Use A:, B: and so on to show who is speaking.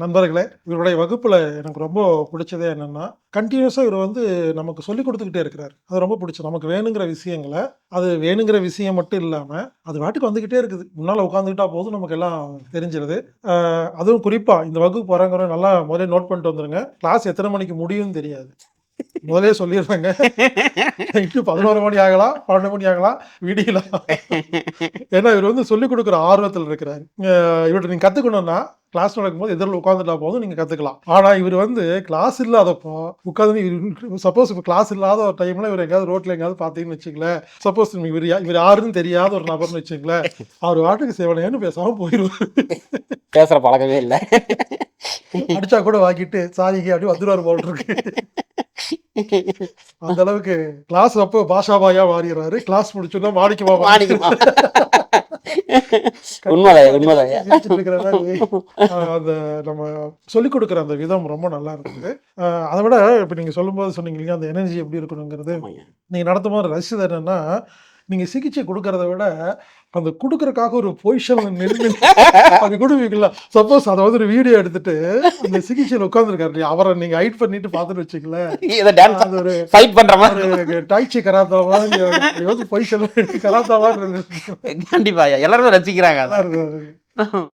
A: நண்பர்களே, இவருடைய வகுப்புல எனக்கு ரொம்ப பிடிச்சதே என்னன்னா, கன்டினியூஸா இவர் வந்து நமக்கு சொல்லிக் குடுத்துக்கிட்டே இருக்கிறாரு. அது ரொம்ப பிடிச்சது. நமக்கு வேணுங்கிற விஷயங்கள, அது வேணுங்கிற விஷயம் மட்டும் இல்லாம, அது பாட்டுக்கு வந்துகிட்டே இருக்குது. முன்னால உட்காந்துக்கிட்டா போதும் நமக்கு எல்லாம் தெரிஞ்சிருது. அதுவும் குறிப்பா இந்த வகுப்பு வரவங்க நல்லா முதல்ல நோட் பண்ணிட்டு வந்துருங்க. கிளாஸ் எத்தன மணிக்கு முடியும்னு தெரியாது. முதல்லயே சொல்லிடுறேங்க. நைட்டு 11 மணி ஆகலாம், 12 மணி ஆகலாம், விடியலாம். ஏன்னா இவரு வந்து சொல்லிக் குடுக்குற ஆர்வத்துல இருக்கிறாரு. இவர்ட்ட நீங்க கத்துக்கணும்னா, கிளாஸ் நடக்கும்போது எதிர்ல உட்கார்ந்துட்டா போதும் நீங்க கத்துக்கலாம். ஆனா இவரு வந்து கிளாஸ் இல்லாதப்போ உட்கார்ந்து சப்போஸ் இப்ப கிளாஸ் இல்லாத ஒரு டைம்ல இவரு எங்கேயாவது ரோட்ல எங்கேயாவது பார்த்தீங்கன்னு வச்சுக்கங்களேன், சப்போஸ் இவரு யாருன்னு தெரியாத ஒரு நபர்ன்னு வச்சுக்கங்களேன், அவரு பாட்டுக்கு செவனேன்னு பேசாம போயிருவாரு.
B: பேசுற பழக்கமே இல்ல.
A: அடிச்சா கூட வாங்கிட்டு சாரிங்க அப்படி வந்துருவாரு போல இருக்கு. அந்த அளவுக்கு கிளாஸ் அப்போ பாஷா பாயா மாறிடுறாரு. கிளாஸ் முடிச்சோன்னா மாணிக்கமா
B: மாணிக்கமா.
A: கண்டிப்பா
B: உண்மைதாய்யா.
A: சிரிச்சுட்டு இருக்கிற மாரி அந்த நம்ம சொல்லிக் குடுக்குற அந்த விதம் ரொம்ப நல்லா இருந்தது. அத விட இப்ப நீங்க சொல்லும்போது சொன்னீங்க இல்லையா, அந்த எனர்ஜி எப்படி இருக்கணுங்கிறது.
B: ஆமாய்யா.
A: நீங்க நடத்தும்போது ரசிச்சது என்னன்னா, நீங்க சிகிச்சை குடுக்கறத விட, அந்த குடுக்கறக்காக ஒரு பொசிஷன்ல நின்னு அப்படி குடுப்பீங்கல்ல. சப்போஸ் அத வந்து ஒரு வீடியோ எடுத்துட்டு, அந்த சிகிச்சையில உட்கார்ந்திருக்காரு இல்லையா, அவர நீங்க ஹைட் பண்ணிட்டு பார்த்துன்னு வச்சுக்கங்களேன்,
B: இத டான்ஸ்
A: அது ஒரு
B: ஃபைட் பண்ற மாதிரி.
A: ஒரு டாய்ச்சி கராத்தா மாரி அப்படி வந்து பொசிஷன்ல கராத்தா மாரி இருந்தது.
B: கண்டிப்பாய்யா. எல்லாருமே ரசிக்கிறாங்க
A: நல்லா
B: அத.
A: இருந்தது.